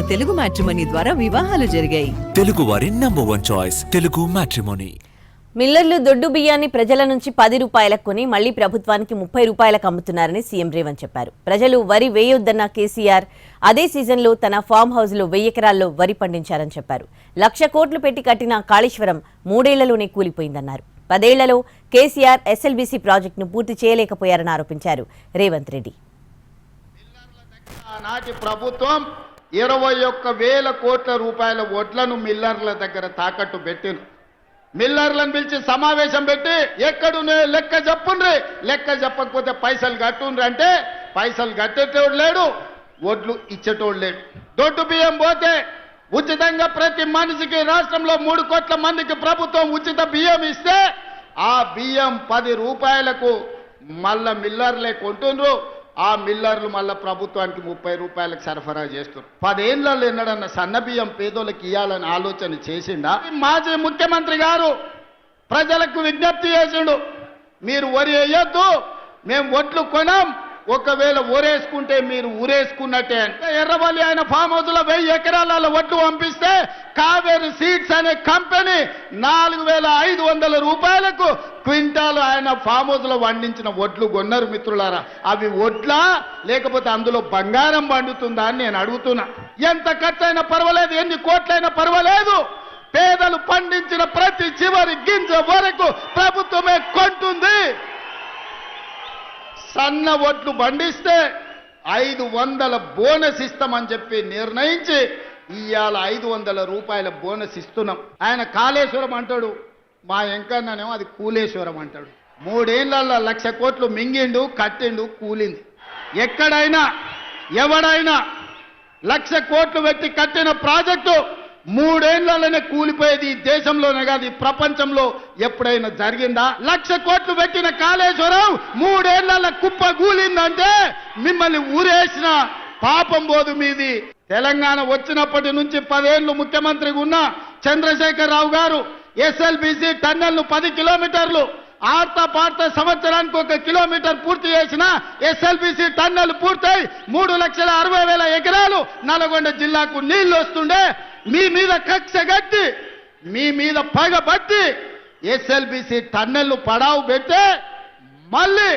Telugu matrimony ద్వారా వివాహాలు జరిగాయి. తెలుగు వారి నంబర్ 1 చాయిస్ తెలుగు మ్యాట్రిమోనీ. మిల్లర్లు దొడ్డు బియ్యాన్ని ప్రజల నుంచి 10 రూపాయలకు కొని మళ్లీ ప్రభుత్వానికి 30 రూపాయలకు అమ్ముతున్నారని సీఎం రేవంత్ చెప్పారు. ప్రజలు వరి వేయొద్దన్న కేసీఆర్ అదే సీజన్లో తన ఫామ్ హౌస్ లో 1000 ఎకరాల్లో వరి పండించారని చెప్పారు. 1,00,000 కోట్లు పెట్టి కట్టిన కాళేశ్వరం 3 ఏళ్లలోనే కూలిపోయిందన్నారు. 10 ఏళ్లలో కేసీఆర్ ఎస్ఎల్బీసీ ప్రాజెక్టును పూర్తి చేయలేకపోయారని ఆరోపించారు రేవంత్ రెడ్డి. నాటి ప్రభుత్వం 21,000 కోట్ల రూపాయల వడ్లను మిల్లర్ల దగ్గర తాకట్టు పెట్టింది. మిల్లర్లను పిలిచి సమావేశం పెట్టి ఎక్కడునే లెక్క చెప్పుండ్రి, లెక్క చెప్పకపోతే పైసలు కట్టుండ్రి అంటే పైసలు కట్టేటోడు లేడు, వడ్లు ఇచ్చేటోడు లేడు. దొడ్డు బియ్యం పోతే ఉచితంగా ప్రతి మనిషికి రాష్ట్రంలో 3 కోట్ల మందికి ప్రభుత్వం ఉచిత బియ్యం ఇస్తే ఆ బియ్యం 10 రూపాయలకు మళ్ళా మిల్లర్లే కొంటుండ్రు. ఆ మిల్లర్లు మళ్ళా ప్రభుత్వానికి 30 రూపాయలకు సరఫరా చేస్తున్నారు. 10 ఏళ్లలో ఎన్నడన్న సన్న బియ్యం పేదోళ్ళకి ఇవ్వాలని ఆలోచన చేసిండా? మాజీ ముఖ్యమంత్రి గారు ప్రజలకు విజ్ఞప్తి చేసిండు, మీరు వరి వేయొద్దు, మేము వడ్లు కొనం, ఒకవేళ ఊరేసుకుంటే మీరు ఊరేసుకున్నట్టే. ఎర్రవల్లి ఆయన ఫామ్ హౌస్ లో 1000 ఎకరాల వడ్లు పంపిస్తే కావేరి సీడ్స్ అనే కంపెనీ 4,500 రూపాయలకు క్వింటాలు ఆయన ఫామ్ హౌస్ లో పండించిన వడ్లు కొన్నారు. మిత్రులారా, అవి వడ్లా లేకపోతే అందులో బంగారం పండుతుందా అని నేను అడుగుతున్నా. ఎంత ఖర్చైనా పర్వాలేదు, ఎన్ని కోట్లైనా పర్వాలేదు, పేదలు పండించిన ప్రతి చివరి గింజ వరకు ప్రభుత్వమే కొంటుంది. సన్న వడ్లు పండిస్తే 500 బోనస్ ఇస్తామని చెప్పి నిర్ణయించి ఇవాళ 500 రూపాయల బోనస్ ఇస్తున్నాం. ఆయన కాళేశ్వరం అంటాడు, మా ఎంకన్నానేమో అది కూలేశ్వరం అంటాడు. 3 ఏళ్లలో 1,00,000 కోట్లు మింగిండు, కట్టిండు, కూలింది. ఎక్కడైనా ఎవడైనా 1,00,000 కోట్లు పెట్టి కట్టిన ప్రాజెక్టు 3 ఏళ్లలోనే కూలిపోయేది. ఈ దేశంలోనే కాదు, ఈ ప్రపంచంలో ఎప్పుడైనా జరిగిందా? 1,00,000 కోట్లు పెట్టిన కాళేశ్వరం 3 ఏళ్లలో కుప్ప కూలిందంటే మిమ్మల్ని ఊరేసిన పాపం పోదు మీది. తెలంగాణ వచ్చినప్పటి నుంచి 10 ఏళ్లు ముఖ్యమంత్రిగా ఉన్న చంద్రశేఖరరావు గారు ఎస్ఎల్బీసీ టన్నెల్ను 10 కిలోమీటర్లు ఆర్తా పార్తా సంవత్సరానికి 1 కిలోమీటర్ పూర్తి చేసిన ఎస్ఎల్బీసీ టన్నెల్ పూర్తయి 3,60,000 ఎకరాలు నల్గొండ జిల్లాకు నీళ్లు వస్తుండే మీ మీద కక్ష గట్టి, మీ మీద పగబట్టి ఎస్ఎల్బీసీ టన్నెల్ను పడావు పెట్టే మళ్ళీ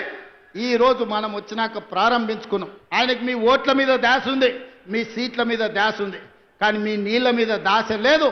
ఈ రోజు మనం వచ్చినాక ప్రారంభించుకున్నాం. ఆయనకి మీ ఓట్ల మీద దాస ఉంది, మీ సీట్ల మీద దాస ఉంది, కానీ మీ నీళ్ల మీద దాస లేదు.